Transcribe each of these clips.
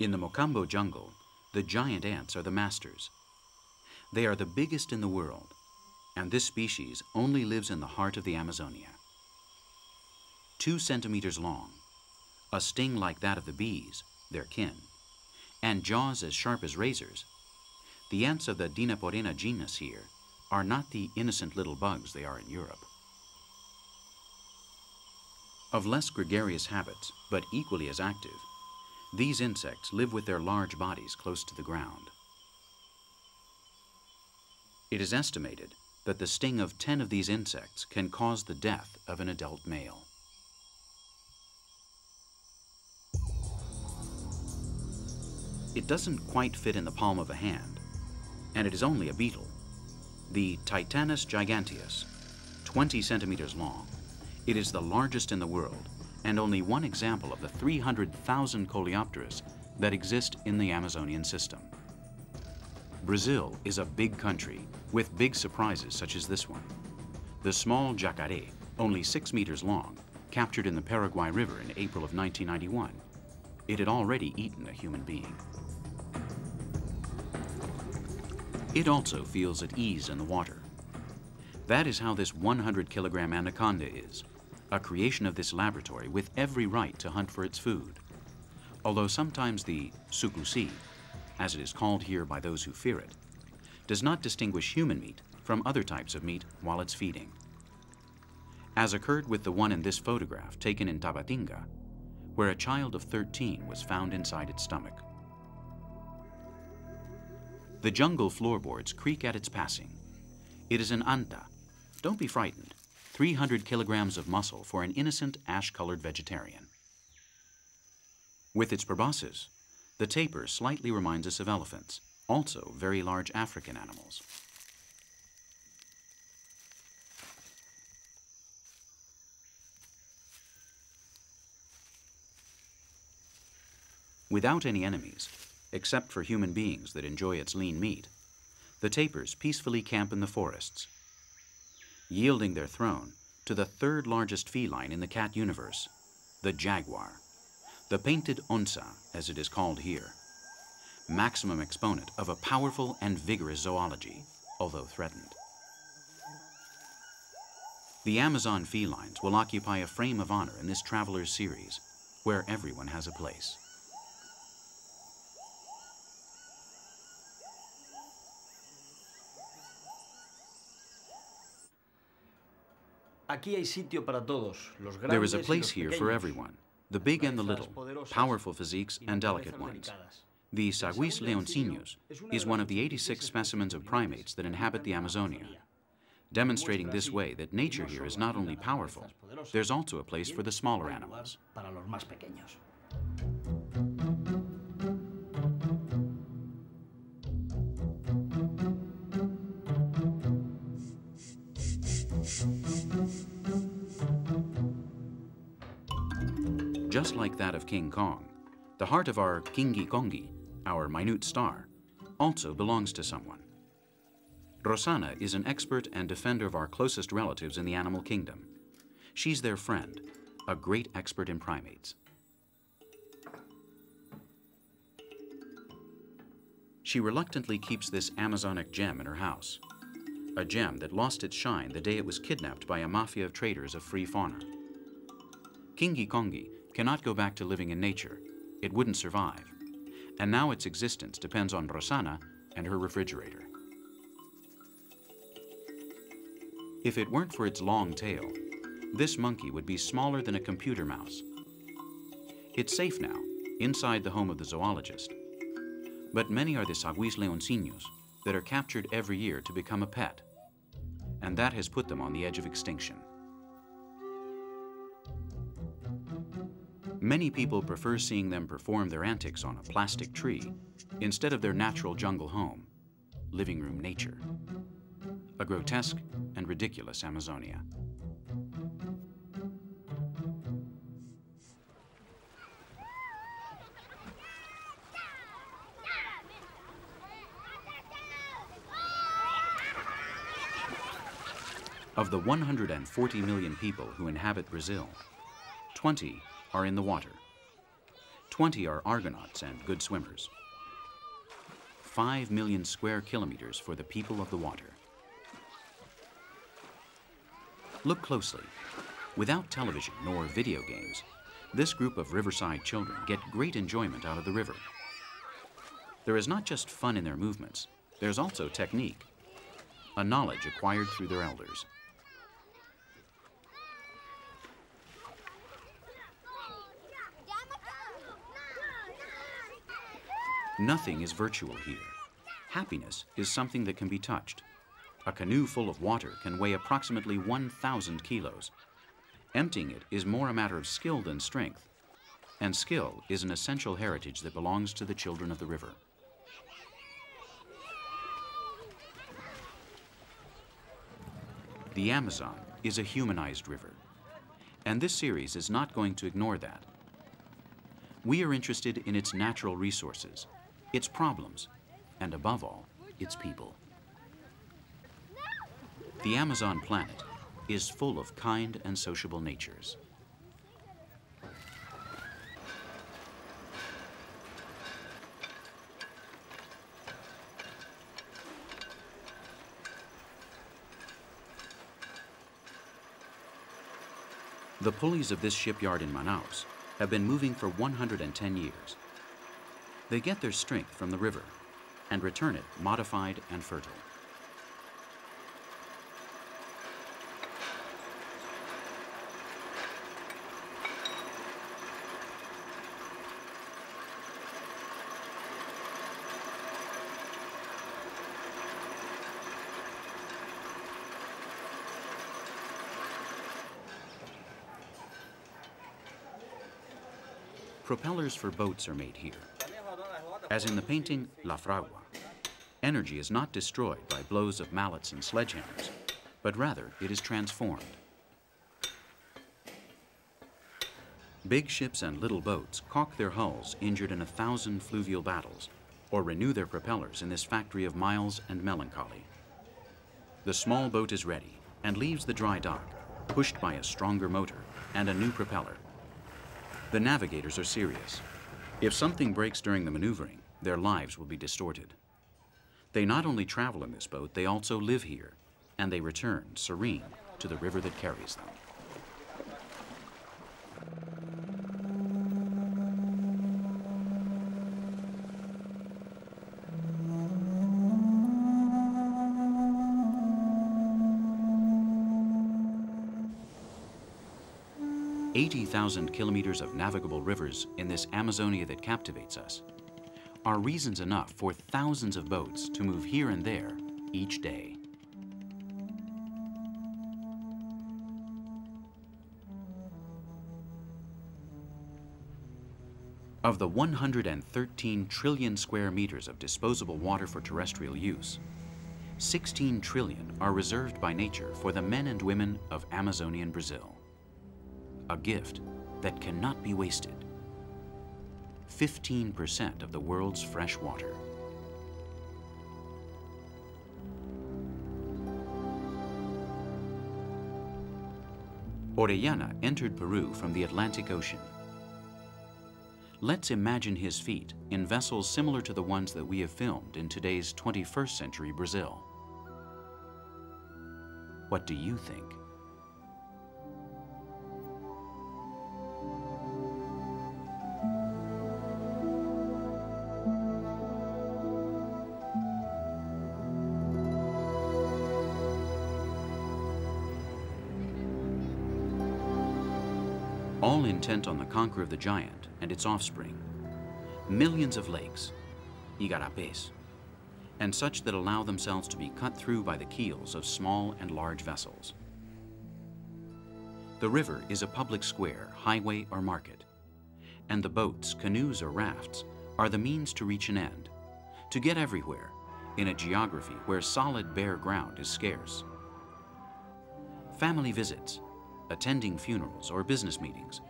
In the Mocambo jungle, the giant ants are the masters. They are the biggest in the world, and this species only lives in the heart of the Amazonia. 2 centimeters long, a sting like that of the bees, their kin, and jaws as sharp as razors, the ants of the Dinaporena genus here are not the innocent little bugs they are in Europe. Of less gregarious habits, but equally as active, these insects live with their large bodies close to the ground. It is estimated that the sting of 10 of these insects can cause the death of an adult male. It doesn't quite fit in the palm of a hand, and it is only a beetle, the Titanus giganteus, 20 centimeters long. It is the largest in the world, and only one example of the 300,000 coleopterus that exist in the Amazonian system. Brazil is a big country with big surprises such as this one. The small jacaré, only 6 meters long, captured in the Paraguay River in April of 1991. It had already eaten a human being. It also feels at ease in the water. That is how this 100-kilogram anaconda is, a creation of this laboratory with every right to hunt for its food. Although sometimes the sukusi, as it is called here by those who fear it, does not distinguish human meat from other types of meat while it's feeding. As occurred with the one in this photograph taken in Tabatinga, where a child of 13 was found inside its stomach. The jungle floorboards creak at its passing. It is an anta. Don't be frightened. 300 kilograms of muscle for an innocent ash-colored vegetarian. With its proboscis, the tapir slightly reminds us of elephants, also very large African animals. Without any enemies, except for human beings that enjoy its lean meat, the tapirs peacefully camp in the forests, yielding their throne to the 3rd largest feline in the cat universe, the jaguar, the painted onça, as it is called here, maximum exponent of a powerful and vigorous zoology, although threatened. The Amazon felines will occupy a frame of honor in this Travelers series, where everyone has a place. There is a place here for everyone, the big and the little, powerful physiques and delicate ones. The Sagüis leoncinos is one of the 86 specimens of primates that inhabit the Amazonia, demonstrating this way that nature here is not only powerful, there's also a place for the smaller animals. Just like that of King Kong, the heart of our Kingi Kongi, our minute star, also belongs to someone. Rosana is an expert and defender of our closest relatives in the animal kingdom. She's their friend, a great expert in primates. She reluctantly keeps this Amazonic gem in her house, a gem that lost its shine the day it was kidnapped by a mafia of traders of free fauna. Kingi Kongi cannot go back to living in nature. It wouldn't survive. And now its existence depends on Rosana and her refrigerator. If it weren't for its long tail, this monkey would be smaller than a computer mouse. It's safe now, inside the home of the zoologist. But many are the Sagüis leoncinos that are captured every year to become a pet. And that has put them on the edge of extinction. Many people prefer seeing them perform their antics on a plastic tree instead of their natural jungle home, living room nature. A grotesque and ridiculous Amazonia. Of the 140 million people who inhabit Brazil, 20 are in the water. 20 are Argonauts and good swimmers. 5 million square kilometers for the people of the water. Look closely. Without television nor video games, this group of riverside children get great enjoyment out of the river. There is not just fun in their movements, there's also technique, a knowledge acquired through their elders. Nothing is virtual here. Happiness is something that can be touched. A canoe full of water can weigh approximately 1,000 kilos. Emptying it is more a matter of skill than strength, and skill is an essential heritage that belongs to the children of the river. The Amazon is a humanized river, and this series is not going to ignore that. We are interested in its natural resources, its problems, and above all, its people. The Amazon planet is full of kind and sociable natures. The pulleys of this shipyard in Manaus have been moving for 110 years. They get their strength from the river and return it modified and fertile. Propellers for boats are made here. As in the painting La Fragua, energy is not destroyed by blows of mallets and sledgehammers, but rather it is transformed. Big ships and little boats caulk their hulls injured in 1,000 fluvial battles, or renew their propellers in this factory of miles and melancholy. The small boat is ready and leaves the dry dock, pushed by a stronger motor and a new propeller. The navigators are serious. If something breaks during the maneuvering, their lives will be distorted. They not only travel in this boat, they also live here, and they return, serene, to the river that carries them. "80,000 kilometers of navigable rivers in this Amazonia that captivates us are reasons enough for thousands of boats to move here and there each day." Of the 113 trillion square meters of disposable water for terrestrial use, 16 trillion are reserved by nature for the men and women of Amazonian Brazil. A gift that cannot be wasted. 15% of the world's fresh water. Orellana entered Peru from the Atlantic Ocean. Let's imagine his feet in vessels similar to the ones that we have filmed in today's 21st century Brazil. What do you think? All intent on the conquer of the giant and its offspring, millions of lakes, igarapés, and such that allow themselves to be cut through by the keels of small and large vessels. The river is a public square, highway, or market, and the boats, canoes, or rafts are the means to reach an end, to get everywhere in a geography where solid bare ground is scarce. Family visits, attending funerals, or business meetings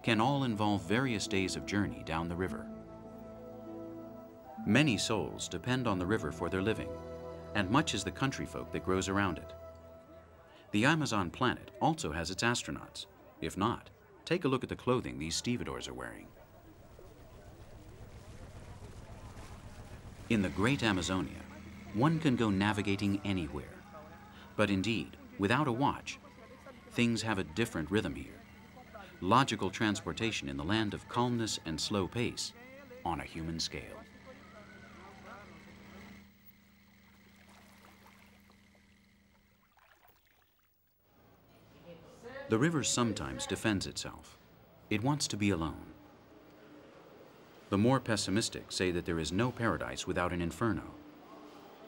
can all involve various days of journey down the river. Many souls depend on the river for their living, and much is the country folk that grows around it. The Amazon planet also has its astronauts. If not, take a look at the clothing these stevedores are wearing. In the great Amazonia, one can go navigating anywhere. But indeed, without a watch, things have a different rhythm here. Logical transportation in the land of calmness and slow pace on a human scale. The river sometimes defends itself. It wants to be alone. The more pessimistic say that there is no paradise without an inferno.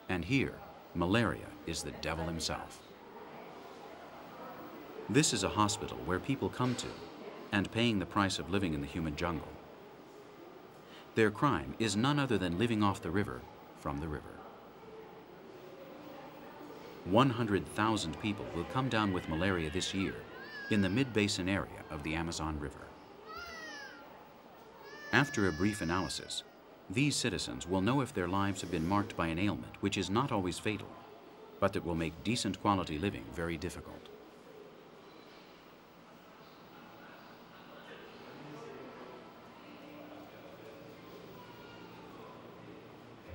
And here, malaria is the devil himself. This is a hospital where people come to and paying the price of living in the human jungle. Their crime is none other than living off the river from the river. 100,000 people will come down with malaria this year in the mid-basin area of the Amazon River. After a brief analysis, these citizens will know if their lives have been marked by an ailment which is not always fatal, but that will make decent quality living very difficult.